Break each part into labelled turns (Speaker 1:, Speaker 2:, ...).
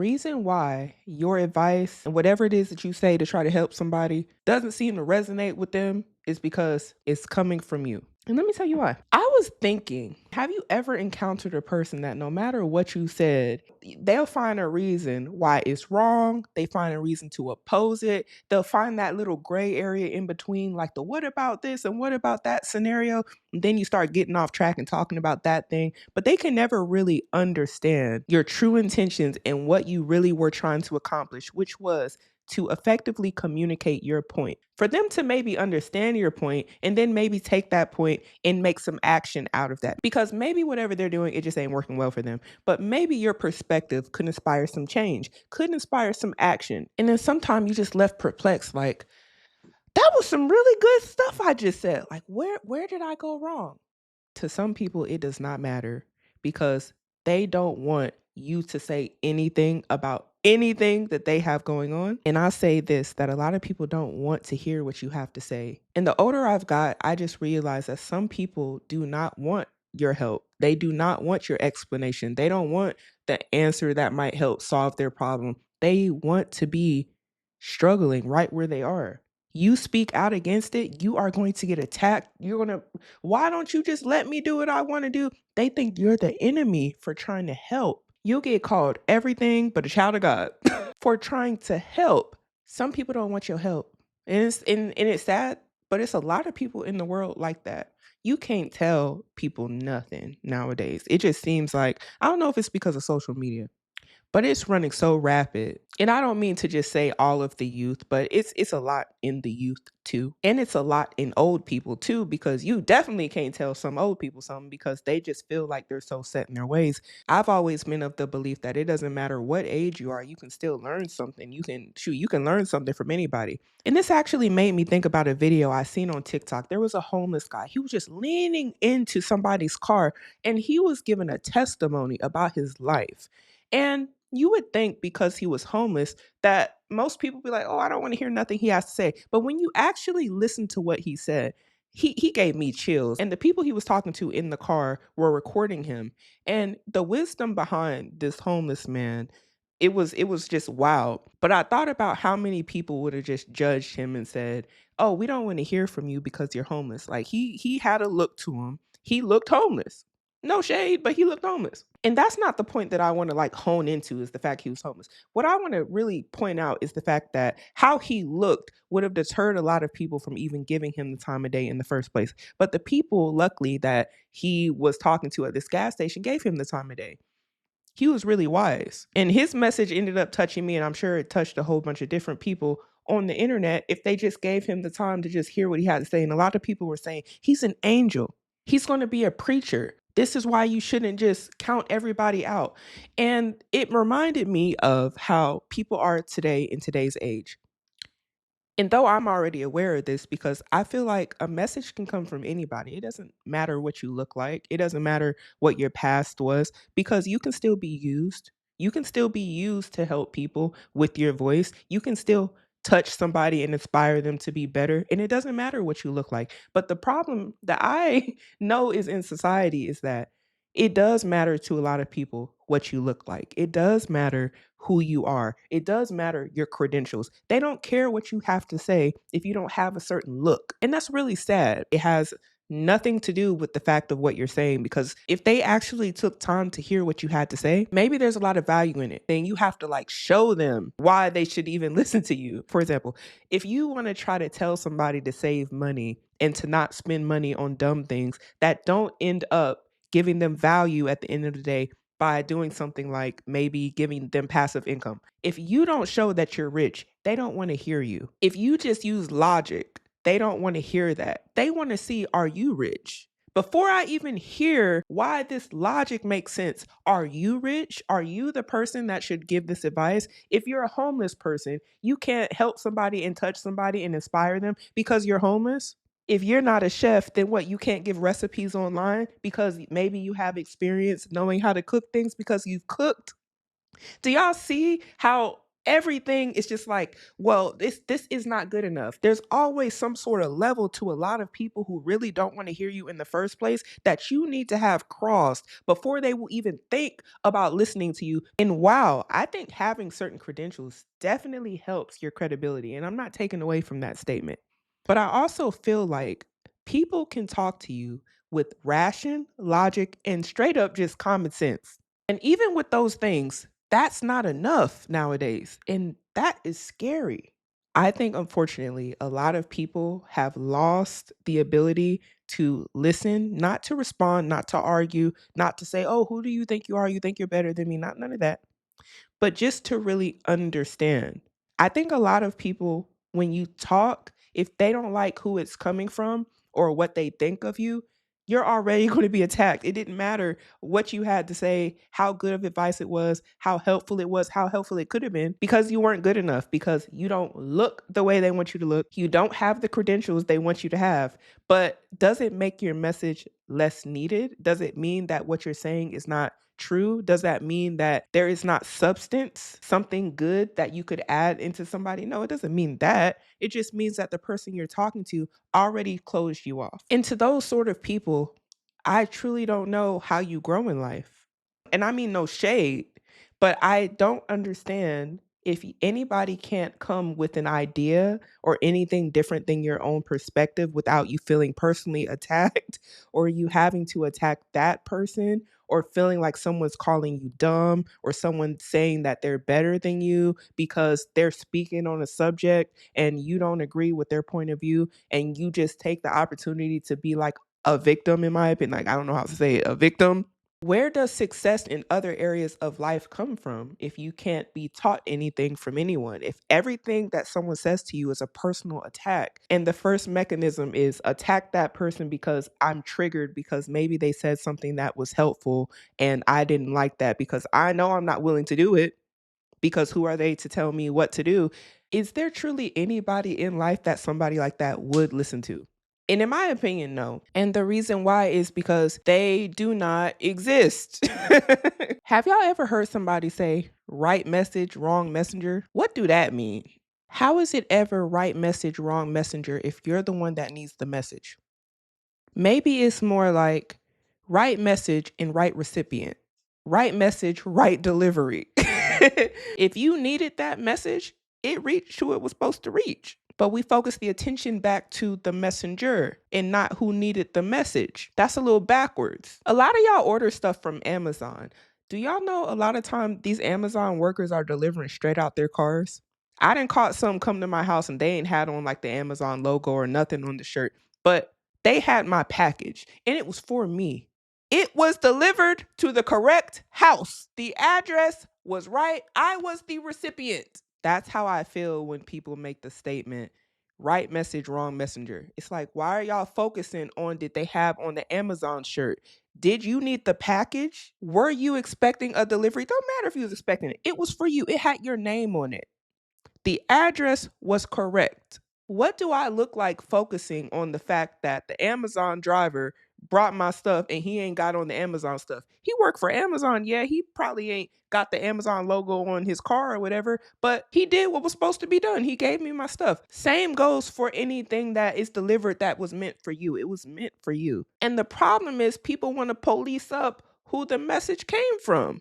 Speaker 1: reason why your advice and whatever it is that you say to try to help somebody doesn't seem to resonate with them is because it's coming from you. And let me tell you why. I was thinking, have you ever encountered a person that no matter what you said, they'll find a reason why it's wrong? They find a reason to oppose it. They'll find that little gray area in between, like the what about this and what about that scenario? And then you start getting off track and talking about that thing, but they can never really understand your true intentions and what you really were trying to accomplish, which was to effectively communicate your point. For them to maybe understand your point and then maybe take that point and make some action out of that. Because maybe whatever they're doing, it just ain't working well for them. But maybe your perspective could inspire some change, could inspire some action. And then sometimes you just left perplexed, like, that was some really good stuff I just said. Like, where did I go wrong? To some people, it does not matter because they don't want you to say anything about anything that they have going on. And I say this, that a lot of people don't want to hear what you have to say. And the older I've got, I just realized that some people do not want your help. They do not want your explanation. They don't want the answer that might help solve their problem. They want to be struggling right where they are. You speak out against it, you are going to get attacked. Why don't you just let me do what I want to do? They think you're the enemy for trying to help. You'll get called everything but a child of God for trying to help. Some people don't want your help. And it's sad, but it's a lot of people in the world like that. You can't tell people nothing nowadays. It just seems like, I don't know if it's because of social media, but it's running so rapid. And I don't mean to just say all of the youth, but it's a lot in the youth too. And it's a lot in old people too, because you definitely can't tell some old people something because they just feel like they're so set in their ways. I've always been of the belief that it doesn't matter what age you are, you can still learn something. You can learn something from anybody. And this actually made me think about a video I seen on TikTok. There was a homeless guy. He was just leaning into somebody's car and he was giving a testimony about his life. And you would think because he was homeless that most people be like, oh, I don't want to hear nothing he has to say. But when you actually listen to what he said, he gave me chills. And the people he was talking to in the car were recording him. And the wisdom behind this homeless man, it was just wild. But I thought about how many people would have just judged him and said, oh, we don't want to hear from you because you're homeless. Like he had a look to him. He looked homeless. No shade, but he looked homeless. And that's not the point that I want to like hone into is the fact he was homeless. What I want to really point out is the fact that how he looked would have deterred a lot of people from even giving him the time of day in the first place. But the people, luckily, that he was talking to at this gas station gave him the time of day. He was really wise. And his message ended up touching me, and I'm sure it touched a whole bunch of different people on the internet if they just gave him the time to just hear what he had to say. And a lot of people were saying, he's an angel. He's going to be a preacher. This is why you shouldn't just count everybody out. And it reminded me of how people are today in today's age. And though I'm already aware of this because I feel like a message can come from anybody. It doesn't matter what you look like. It doesn't matter what your past was because you can still be used. You can still be used to help people with your voice. You can still touch somebody and inspire them to be better. And it doesn't matter what you look like. But the problem that I know is in society is that it does matter to a lot of people what you look like. It does matter who you are. It does matter your credentials. They don't care what you have to say if you don't have a certain look. And that's really sad. It has nothing to do with the fact of what you're saying because if they actually took time to hear what you had to say, maybe there's a lot of value in it. Then you have to like show them why they should even listen to you. For example, if you want to try to tell somebody to save money and to not spend money on dumb things that don't end up giving them value at the end of the day by doing something like maybe giving them passive income. If you don't show that you're rich, they don't want to hear you. If you just use logic, they don't want to hear that. They want to see, are you rich? Before I even hear why this logic makes sense, are you rich? Are you the person that should give this advice? If you're a homeless person, you can't help somebody and touch somebody and inspire them because you're homeless. If you're not a chef, then what? You can't give recipes online because maybe you have experience knowing how to cook things because you've cooked. Do y'all see how Everything is just like, well, this is not good enough. There's always some sort of level to a lot of people who really don't want to hear you in the first place that you need to have crossed before they will even think about listening to you. And wow, I think having certain credentials definitely helps your credibility. And I'm not taking away from that statement. But I also feel like people can talk to you with ration, logic, and straight up just common sense. And even with those things, that's not enough nowadays. And that is scary. I think, unfortunately, a lot of people have lost the ability to listen, not to respond, not to argue, not to say, oh, who do you think you are? You think you're better than me? Not none of that, but just to really understand. I think a lot of people, when you talk, if they don't like who it's coming from or what they think of you, you're already going to be attacked. It didn't matter what you had to say, how good of advice it was, how helpful it could have been, because you weren't good enough, because you don't look the way they want you to look. You don't have the credentials they want you to have. But does it make your message less needed? Does it mean that what you're saying is not true? Does that mean that there is not substance, something good that you could add into somebody? No, it doesn't mean that. It just means that the person you're talking to already closed you off. And to those sort of people, I truly don't know how you grow in life. And I mean no shade, but I don't understand if anybody can't come with an idea or anything different than your own perspective without you feeling personally attacked or you having to attack that person or feeling like someone's calling you dumb or someone saying that they're better than you because they're speaking on a subject and you don't agree with their point of view and you just take the opportunity to be like a victim, in my opinion. Like, I don't know how to say it, a victim. Where does success in other areas of life come from if you can't be taught anything from anyone? If everything that someone says to you is a personal attack, and the first mechanism is attack that person because I'm triggered because maybe they said something that was helpful and I didn't like that because I know I'm not willing to do it, because who are they to tell me what to do? Is there truly anybody in life that somebody like that would listen to? And in my opinion, no. And the reason why is because they do not exist. Have y'all ever heard somebody say, right message, wrong messenger? What do that mean? How is it ever right message, wrong messenger if you're the one that needs the message? Maybe it's more like right message and right recipient. Right message, right delivery. If you needed that message, it reached who it was supposed to reach. But we focus the attention back to the messenger and not who needed the message. That's a little backwards. A lot of y'all order stuff from Amazon. Do y'all know a lot of time these Amazon workers are delivering straight out their cars? I done caught some come to my house and they ain't had on like the Amazon logo or nothing on the shirt, but they had my package and it was for me. It was delivered to the correct house. The address was right. I was the recipient. That's how I feel when people make the statement, right message, wrong messenger. It's like, why are y'all focusing on did they have on the Amazon shirt? Did you need the package? Were you expecting a delivery? Don't matter if you was expecting it. It was for you. It had your name on it. The address was correct. What do I look like focusing on the fact that the Amazon driver brought my stuff and he ain't got on the Amazon stuff? He worked for Amazon. Yeah, he probably ain't got the Amazon logo on his car or whatever, but he did what was supposed to be done. He gave me my stuff. Same goes for anything that is delivered that was meant for you. It was meant for you. And the problem is people want to police up who the message came from.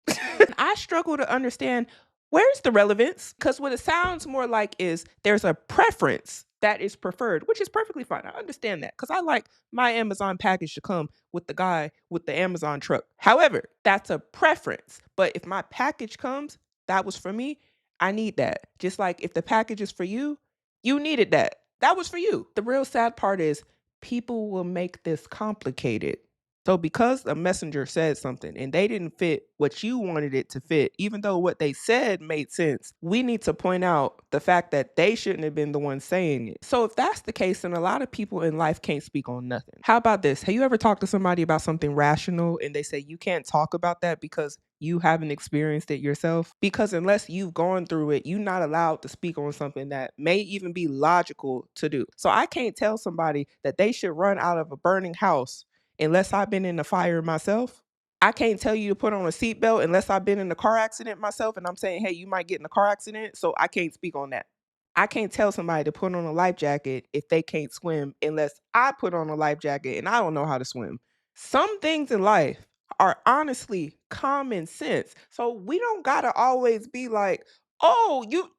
Speaker 1: I struggle to understand where's the relevance, because what it sounds more like is there's a preference that is preferred, which is perfectly fine. I understand that because I like my Amazon package to come with the guy with the Amazon truck. However, that's a preference. But if my package comes, that was for me, I need that. Just like if the package is for you, you needed that. That was for you. The real sad part is people will make this complicated. So because a messenger said something and they didn't fit what you wanted it to fit, even though what they said made sense, we need to point out the fact that they shouldn't have been the one saying it. So if that's the case, then a lot of people in life can't speak on nothing. How about this? Have you ever talked to somebody about something rational and they say you can't talk about that because you haven't experienced it yourself? Because unless you've gone through it, you're not allowed to speak on something that may even be logical to do. So I can't tell somebody that they should run out of a burning house unless I've been in the fire myself. I can't tell you to put on a seatbelt unless I've been in a car accident myself and I'm saying, hey, you might get in a car accident. So I can't speak on that. I can't tell somebody to put on a life jacket if they can't swim unless I put on a life jacket and I don't know how to swim. Some things in life are honestly common sense. So we don't got to always be like, oh, you,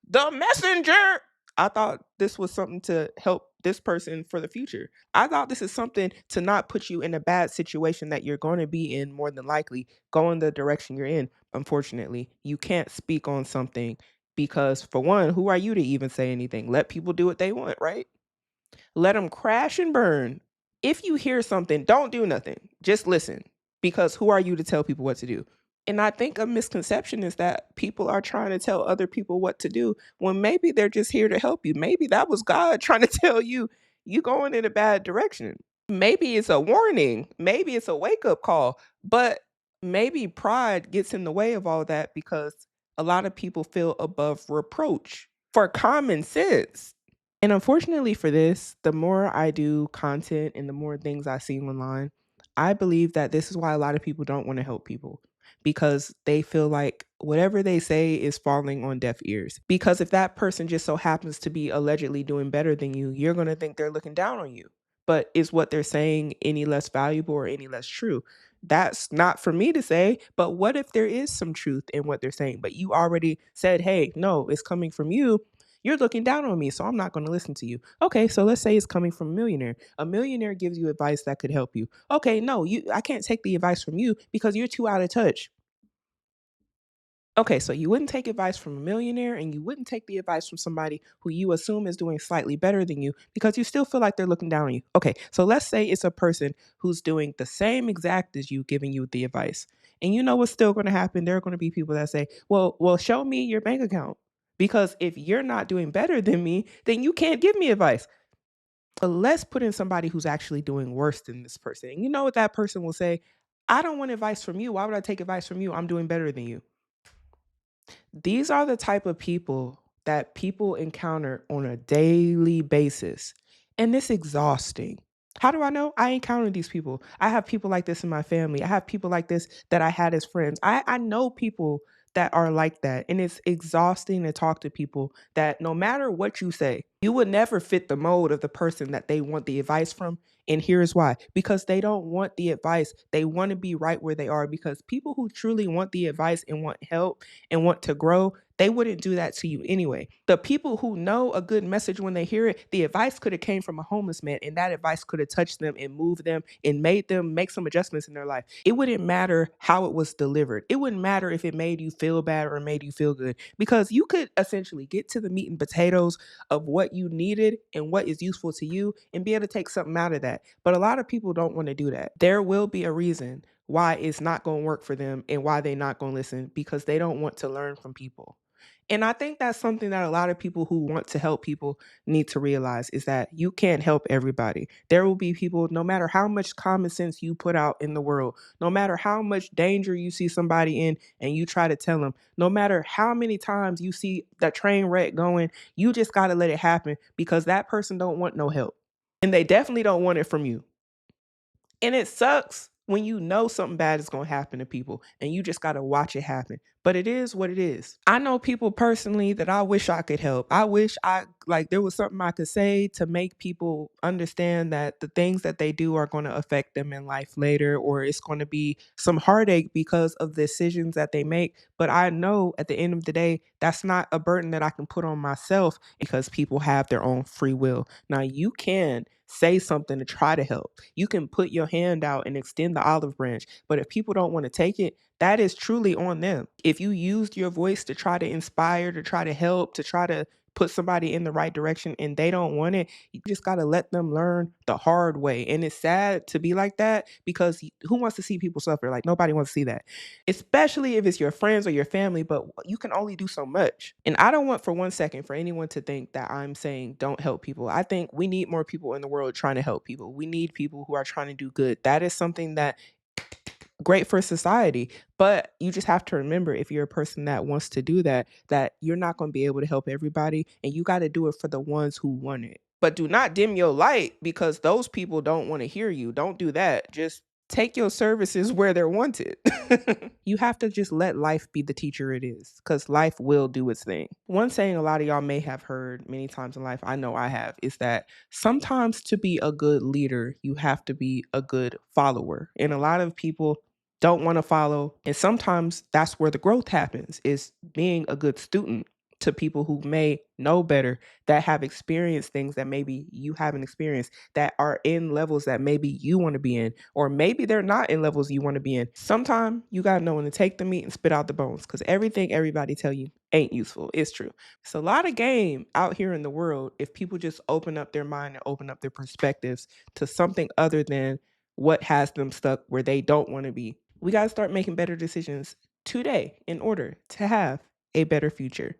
Speaker 1: the messenger. I thought this was something to help this person for the future. I thought this is something to not put you in a bad situation that you're going to be in more than likely, go in the direction you're in. Unfortunately, you can't speak on something because, for one, who are you to even say anything? Let people do what they want, right? Let them crash and burn. If you hear something, don't do nothing. Just listen because who are you to tell people what to do? And I think a misconception is that people are trying to tell other people what to do when maybe they're just here to help you. Maybe that was God trying to tell you you going in a bad direction. Maybe it's a warning. Maybe it's a wake up call. But maybe pride gets in the way of all that because a lot of people feel above reproach for common sense. And unfortunately for this, the more I do content and the more things I see online, I believe that this is why a lot of people don't want to help people because they feel like whatever they say is falling on deaf ears. Because if that person just so happens to be allegedly doing better than you, you're going to think they're looking down on you. But is what they're saying any less valuable or any less true? That's not for me to say, but what if there is some truth in what they're saying? But you already said, hey, no, it's coming from you. You're looking down on me, so I'm not going to listen to you. Okay, so let's say it's coming from a millionaire. A millionaire gives you advice that could help you. Okay, no, I can't take the advice from you because you're too out of touch. Okay, so you wouldn't take advice from a millionaire and you wouldn't take the advice from somebody who you assume is doing slightly better than you because you still feel like they're looking down on you. Okay, so let's say it's a person who's doing the same exact as you giving you the advice. And you know what's still going to happen? There are going to be people that say, "Well, show me your bank account." Because if you're not doing better than me, then you can't give me advice. But let's put in somebody who's actually doing worse than this person. And you know what that person will say? I don't want advice from you. Why would I take advice from you? I'm doing better than you. These are the type of people that people encounter on a daily basis. And it's exhausting. How do I know? I encounter these people. I have people like this in my family. I have people like this that I had as friends. I know people that are like that. And it's exhausting to talk to people that no matter what you say, you would never fit the mold of the person that they want the advice from. And here's why, because they don't want the advice. They want to be right where they are because people who truly want the advice and want help and want to grow, they wouldn't do that to you anyway. The people who know a good message when they hear it, the advice could have came from a homeless man and that advice could have touched them and moved them and made them make some adjustments in their life. It wouldn't matter how it was delivered. It wouldn't matter if it made you feel bad or made you feel good because you could essentially get to the meat and potatoes of what you needed and what is useful to you and be able to take something out of that. But a lot of people don't want to do that. There will be a reason why it's not going to work for them and why they're not going to listen because they don't want to learn from people. And I think that's something that a lot of people who want to help people need to realize is that you can't help everybody. There will be people, no matter how much common sense you put out in the world, no matter how much danger you see somebody in and you try to tell them, no matter how many times you see that train wreck going, you just got to let it happen because that person don't want no help. And they definitely don't want it from you. And it sucks when you know something bad is going to happen to people and you just got to watch it happen. But it is what it is. I know people personally that I wish I could help. I wish there was something I could say to make people understand that the things that they do are going to affect them in life later, or it's going to be some heartache because of the decisions that they make. But I know at the end of the day, that's not a burden that I can put on myself because people have their own free will. Now, you can say something to try to help. You can put your hand out and extend the olive branch. But if people don't want to take it, that is truly on them. If you used your voice to try to inspire, to try to help, to try to put somebody in the right direction and they don't want it, you just got to let them learn the hard way. And it's sad to be like that because who wants to see people suffer? Like nobody wants to see that, especially if it's your friends or your family, but you can only do so much. And I don't want for 1 second for anyone to think that I'm saying don't help people. I think we need more people in the world trying to help people. We need people who are trying to do good. That is something that great for society. But you just have to remember if you're a person that wants to do that, that you're not going to be able to help everybody and you got to do it for the ones who want it. But do not dim your light because those people don't want to hear you. Don't do that. Just take your services where they're wanted. You have to just let life be the teacher it is, because life will do its thing. One saying a lot of y'all may have heard many times in life, I know I have, is that sometimes to be a good leader, you have to be a good follower. And a lot of people don't want to follow. And sometimes that's where the growth happens, is being a good student to people who may know better, that have experienced things that maybe you haven't experienced, that are in levels that maybe you want to be in, or maybe they're not in levels you want to be in. Sometimes you got to know when to take the meat and spit out the bones, because everything everybody tell you ain't useful. It's true. It's a lot of game out here in the world if people just open up their mind and open up their perspectives to something other than what has them stuck where they don't want to be. We got to start making better decisions today in order to have a better future.